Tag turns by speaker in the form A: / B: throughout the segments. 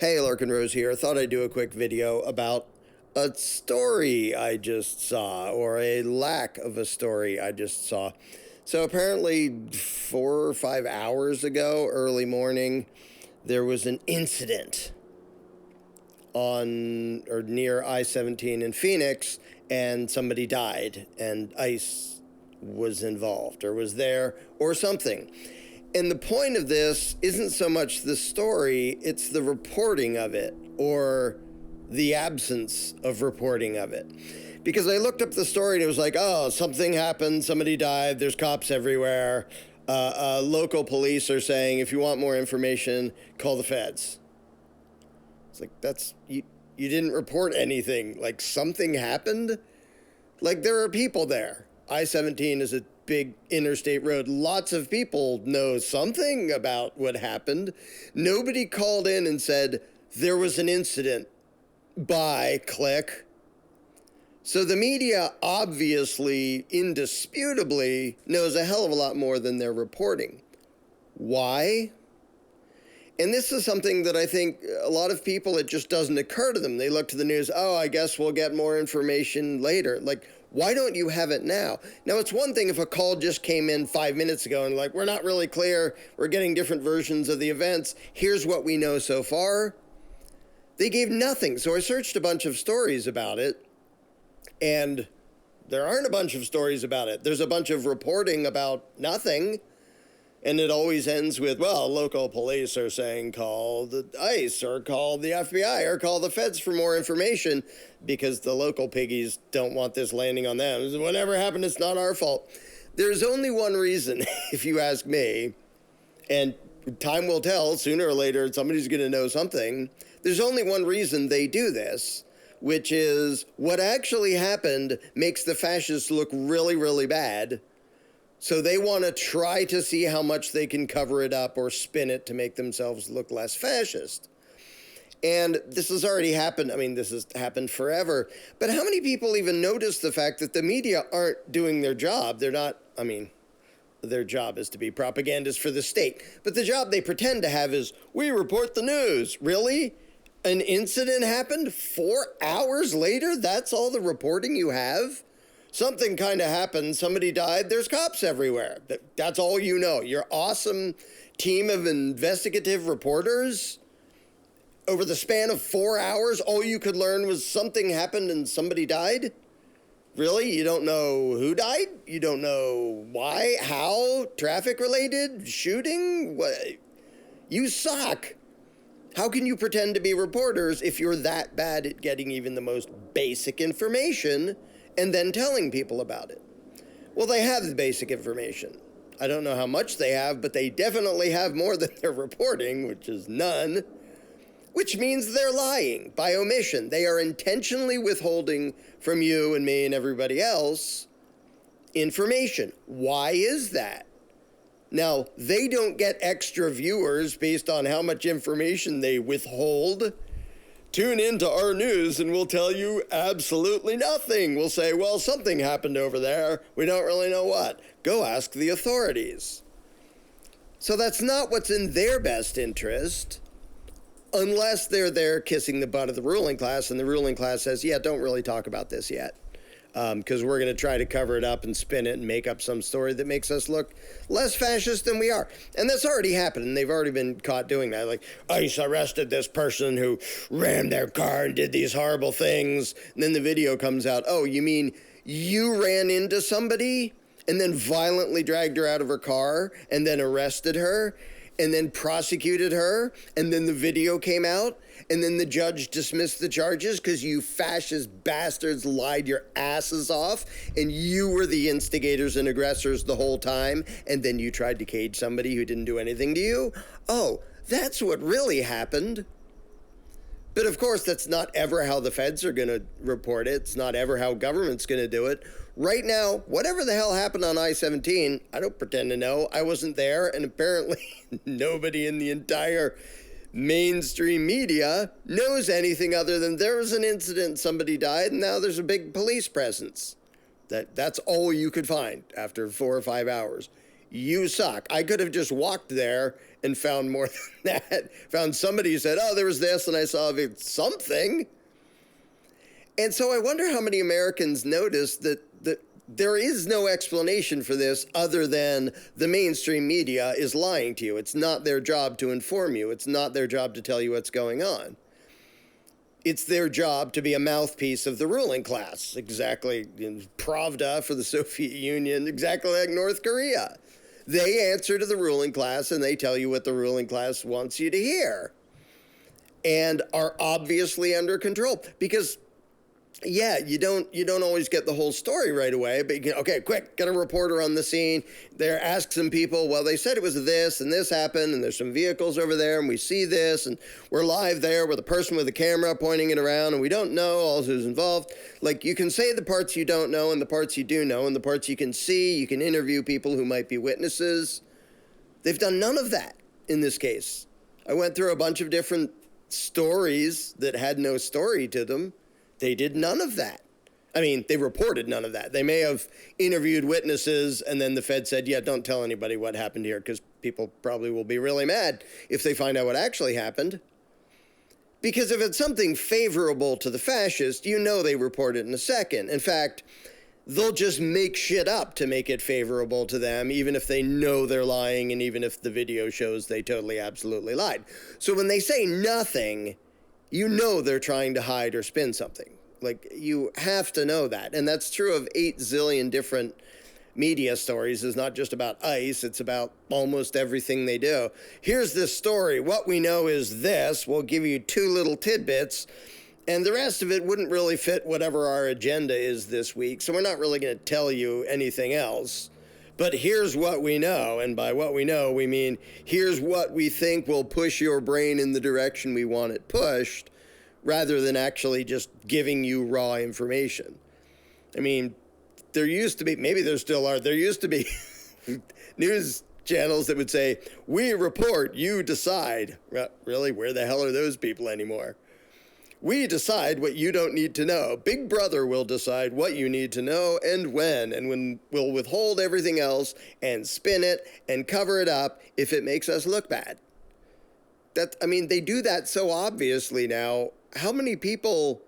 A: Hey, Larken Rose here. Thought I'd do a quick video about a story I just saw, or a lack of a story I just saw. So apparently 4 or 5 hours ago, early morning, there was an incident on or near I-17 in Phoenix, and somebody died, and ICE was involved or was there or something. And the point of this isn't so much the story, it's the reporting of it, or the absence of reporting of it. Because I looked up the story and it was like, oh, something happened, somebody died, there's cops everywhere. Local police are saying, if you want more information, call the feds. It's like, you didn't report anything. Like, something happened? Like, there are people there. I-17 is a big interstate road. Lots of people know something about what happened. Nobody called in and said, there was an incident by click. So the media obviously, indisputably, knows a hell of a lot more than they're reporting. Why? And this is something that I think a lot of people, it just doesn't occur to them. They look to the news, oh, I guess we'll get more information later. Like, why don't you have it now? Now, it's one thing if a call just came in 5 minutes ago and like, we're not really clear, we're getting different versions of the events, here's what we know so far. They gave nothing. So I searched a bunch of stories about it, and there aren't a bunch of stories about it. There's a bunch of reporting about nothing. And it always ends with, well, local police are saying call the ICE or call the FBI or call the feds for more information because the local piggies don't want this landing on them. Whatever happened, it's not our fault. There's only one reason, if you ask me, and time will tell, sooner or later, somebody's going to know something. There's only one reason they do this, which is what actually happened makes the fascists look really, really bad. So they want to try to see how much they can cover it up or spin it to make themselves look less fascist. And this has already happened. I mean, this has happened forever. But how many people even notice the fact that the media aren't doing their job? They're not, I mean, their job is to be propagandists for the state. But the job they pretend to have is, we report the news. Really? An incident happened 4 hours later? That's all the reporting you have? Something kind of happened, somebody died, there's cops everywhere. That's all you know. Your awesome team of investigative reporters, over the span of 4 hours, all you could learn was something happened and somebody died? Really? You don't know who died? You don't know why, how, traffic related, shooting? What? You suck. How can you pretend to be reporters if you're that bad at getting even the most basic information and then telling people about it? Well, they have the basic information. I don't know how much they have, but they definitely have more than they're reporting, which is none, which means they're lying by omission. They are intentionally withholding from you and me and everybody else information. Why is that? Now, they don't get extra viewers based on how much information they withhold. Tune into our news and we'll tell you absolutely nothing. We'll say, well, something happened over there. We don't really know what. Go ask the authorities. So that's not what's in their best interest, unless they're there kissing the butt of the ruling class, and the ruling class says, yeah, don't really talk about this yet, because we're going to try to cover it up and spin it and make up some story that makes us look less fascist than we are. And that's already happened, and they've already been caught doing that. Like, ICE arrested this person who rammed their car and did these horrible things. And then the video comes out, oh, you mean you ran into somebody and then violently dragged her out of her car and then arrested her and then prosecuted her, and then the video came out, and then the judge dismissed the charges because you fascist bastards lied your asses off, and you were the instigators and aggressors the whole time, and then you tried to cage somebody who didn't do anything to you? Oh, that's what really happened. But of course, that's not ever how the feds are going to report it. It's not ever how government's going to do it. Right now, whatever the hell happened on I-17, I don't pretend to know. I wasn't there, and apparently nobody in the entire mainstream media knows anything other than there was an incident, somebody died, and now there's a big police presence. That's all you could find after 4 or 5 hours. you suck. I could have just walked there and found more than that. Found somebody who said, oh, there was this, and I saw something. And so I wonder how many Americans notice that there is no explanation for this other than the mainstream media is lying to you. It's not their job to inform you. It's not their job to tell you what's going on. It's their job to be a mouthpiece of the ruling class, exactly Pravda for the Soviet Union, exactly like North Korea. They answer to the ruling class and they tell you what the ruling class wants you to hear and are obviously under control because, yeah, you don't always get the whole story right away, but you can, okay, quick, get a reporter on the scene. There, ask some people, well, they said it was this and this happened and there's some vehicles over there and we see this and we're live there with a person with a camera pointing it around and we don't know all who's involved. Like, you can say the parts you don't know and the parts you do know and the parts you can see. You can interview people who might be witnesses. They've done none of that in this case. I went through a bunch of different stories that had no story to them. They did none of that. I mean, they reported none of that. They may have interviewed witnesses and then the Fed said, yeah, don't tell anybody what happened here because people probably will be really mad if they find out what actually happened. Because if it's something favorable to the fascists, you know they report it in a second. In fact, they'll just make shit up to make it favorable to them, even if they know they're lying and even if the video shows they totally, absolutely lied. So when they say nothing, you know they're trying to hide or spin something. Like, you have to know that. And that's true of 8 zillion different media stories. It's not just about ICE. It's about almost everything they do. Here's this story. What we know is this. We'll give you 2 little tidbits. And the rest of it wouldn't really fit whatever our agenda is this week. So we're not really going to tell you anything else. But here's what we know, and by what we know, we mean here's what we think will push your brain in the direction we want it pushed, rather than actually just giving you raw information. I mean, there used to be, maybe there still are, there used to be news channels that would say, we report, you decide. Really, where the hell are those people anymore? We decide what you don't need to know. Big Brother will decide what you need to know and when we'll withhold everything else and spin it and cover it up if it makes us look bad. I mean, they do that so obviously now. How many people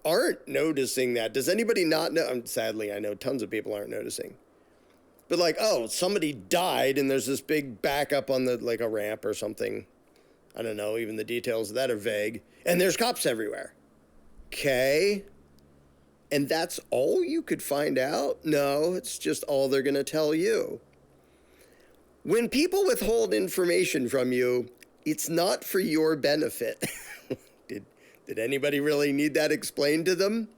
A: aren't noticing that? Does anybody not know? Sadly, I know tons of people aren't noticing. But like, oh, somebody died and there's this big backup on like a ramp or something. I don't know, even the details of that are vague. And there's cops everywhere. Okay. And that's all you could find out? No, it's just all they're going to tell you. When people withhold information from you, it's not for your benefit. Did anybody really need that explained to them?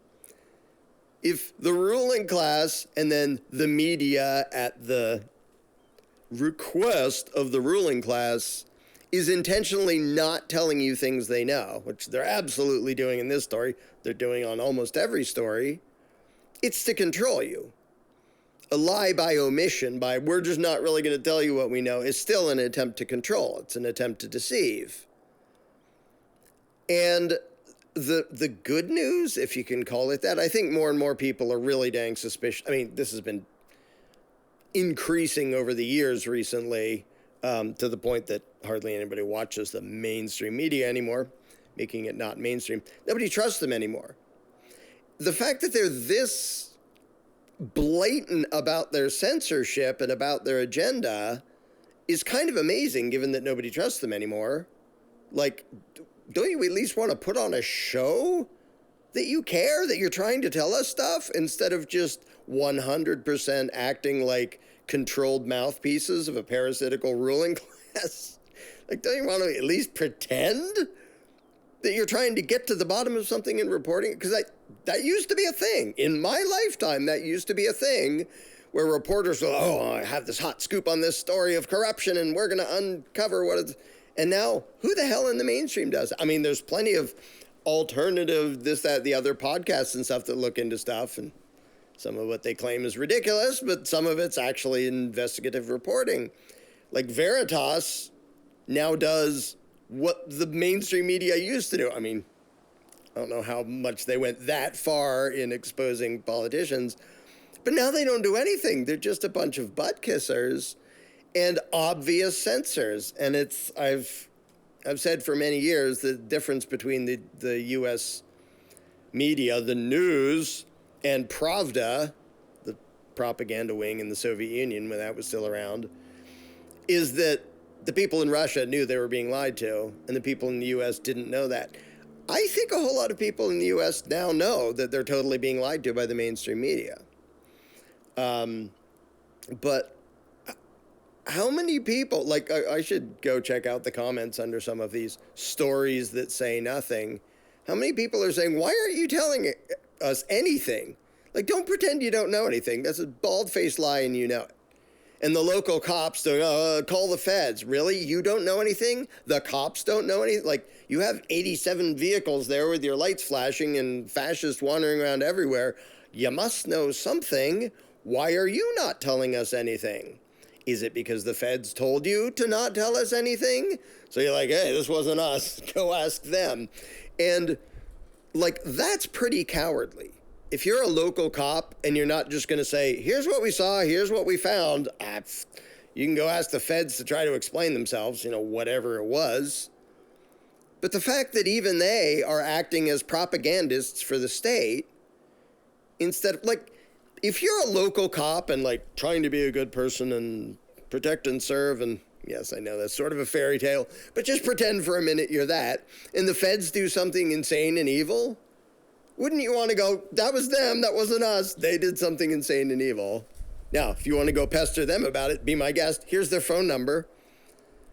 A: If the ruling class and then the media at the request of the ruling class is intentionally not telling you things they know, which they're absolutely doing in this story, they're doing on almost every story, it's to control you. A lie by omission, by we're just not really going to tell you what we know, is still an attempt to control. It's an attempt to deceive. And the good news, if you can call it that, I think more and more people are really dang suspicious. I mean, this has been increasing over the years recently, to the point that hardly anybody watches the mainstream media anymore, making it not mainstream. Nobody trusts them anymore. The fact that they're this blatant about their censorship and about their agenda is kind of amazing, given that nobody trusts them anymore. Like, don't you at least want to put on a show that you care, that you're trying to tell us stuff, instead of just 100% acting like controlled mouthpieces of a parasitical ruling class? Like, don't you want to at least pretend that you're trying to get to the bottom of something in reporting it? Because that used to be a thing. In my lifetime, that used to be a thing where reporters go, oh, I have this hot scoop on this story of corruption and we're going to uncover what it's... And now, who the hell in the mainstream does? I mean, there's plenty of alternative, this, that, the other podcasts and stuff that look into stuff, and some of what they claim is ridiculous, but some of it's actually investigative reporting. Like Veritas now does what the mainstream media used to do. I mean, I don't know how much they went that far in exposing politicians, But now they don't do anything. They're just a bunch of butt kissers and obvious censors. And I've said for many years the difference between the U.S. media, the news, and Pravda, the propaganda wing in the Soviet Union when that was still around, is that the people in Russia knew they were being lied to, and the people in the U.S. didn't know that. I think a whole lot of people in the U.S. now know that they're totally being lied to by the mainstream media. But how many people, like, I should go check out the comments under some of these stories that say nothing. How many people are saying, why aren't you telling us anything? Like, don't pretend you don't know anything. That's a bald-faced lie and you know it. And the local cops don't call the feds. Really? You don't know anything? The cops don't know anything? Like, you have 87 vehicles there with your lights flashing and fascists wandering around everywhere. You must know something. Why are you not telling us anything? Is it because the feds told you to not tell us anything? So you're like, hey, this wasn't us. Go ask them. And, like, that's pretty cowardly. If you're a local cop and you're not just going to say, here's what we saw, here's what we found, you can go ask the feds to try to explain themselves, whatever it was. But the fact that even they are acting as propagandists for the state, instead of, like, if you're a local cop and, like, trying to be a good person and protect and serve, and yes, I know that's sort of a fairy tale, but just pretend for a minute you're that, and the feds do something insane and evil, wouldn't you want to go, that was them, that wasn't us, they did something insane and evil. Now, if you want to go pester them about it, be my guest, here's their phone number.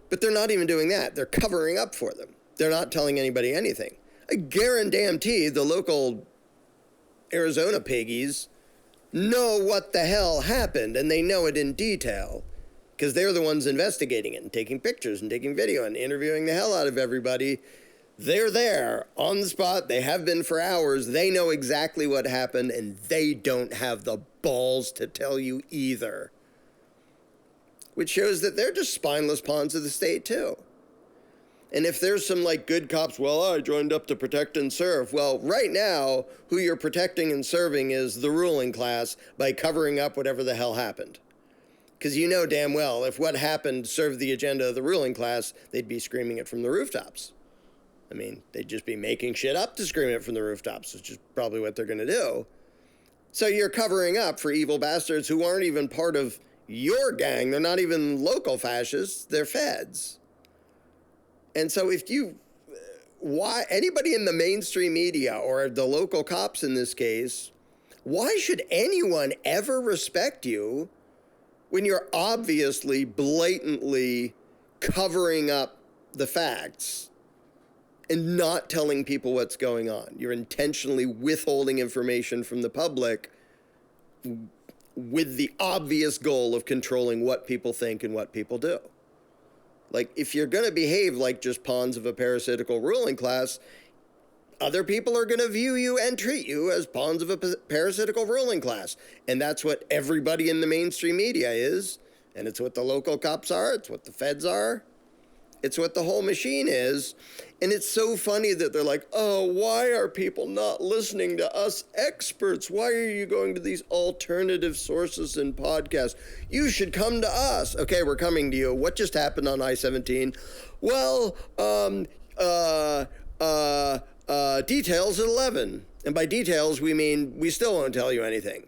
A: But they're not even doing that. They're covering up for them. They're not telling anybody anything. I guarantee the local Arizona piggies know what the hell happened, and they know it in detail, because they're the ones investigating it and taking pictures and taking video and interviewing the hell out of everybody. They're there on the spot. They have been for hours. They know exactly what happened, and they don't have the balls to tell you either. Which shows that they're just spineless pawns of the state, too. And if there's some, like, good cops, well, I joined up to protect and serve. Well, right now, who you're protecting and serving is the ruling class by covering up whatever the hell happened. Because you know damn well, if what happened served the agenda of the ruling class, they'd be screaming it from the rooftops. I mean, they'd just be making shit up to scream it from the rooftops, which is probably what they're going to do. So you're covering up for evil bastards who aren't even part of your gang. They're not even local fascists. They're feds. And so if why anybody in the mainstream media or the local cops in this case, why should anyone ever respect you when you're obviously, blatantly covering up the facts and not telling people what's going on? You're intentionally withholding information from the public with the obvious goal of controlling what people think and what people do. Like, if you're going to behave like just pawns of a parasitical ruling class, other people are going to view you and treat you as pawns of a parasitical ruling class. And that's what everybody in the mainstream media is. And it's what the local cops are. It's what the feds are. It's what the whole machine is. And it's so funny that they're like, oh, why are people not listening to us experts? Why are you going to these alternative sources and podcasts? You should come to us. Okay, we're coming to you. What just happened on I-17? Well, details at 11. And by details, we mean we still won't tell you anything.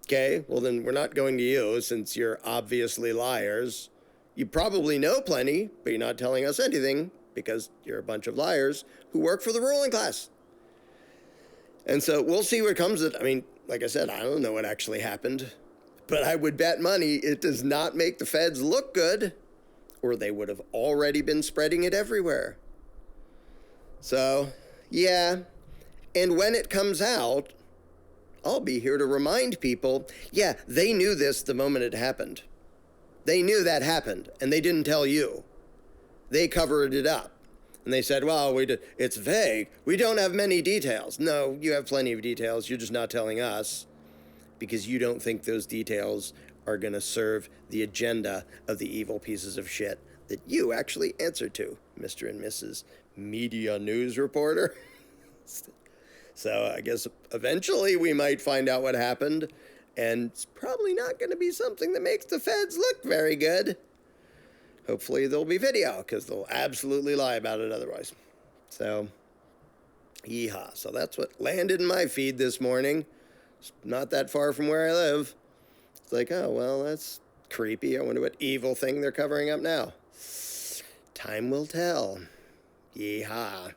A: Okay, well then we're not going to you since you're obviously liars. You probably know plenty, but you're not telling us anything because you're a bunch of liars who work for the ruling class. And so we'll see what comes of it. I mean, like I said, I don't know what actually happened, but I would bet money it does not make the feds look good, or they would have already been spreading it everywhere. So, yeah. And when it comes out, I'll be here to remind people, yeah, they knew this the moment it happened. They knew that happened, and they didn't tell you. They covered it up. And they said, well, it's vague. We don't have many details. No, you have plenty of details. You're just not telling us because you don't think those details are going to serve the agenda of the evil pieces of shit that you actually answer to, Mr. and Mrs. Media News Reporter. So I guess eventually we might find out what happened, and it's probably not going to be something that makes the feds look very good. Hopefully there'll be video, because they'll absolutely lie about it otherwise. So, yeehaw. So that's what landed in my feed this morning. It's not that far from where I live. It's like, oh, well, that's creepy. I wonder what evil thing they're covering up now. Time will tell. Yeehaw.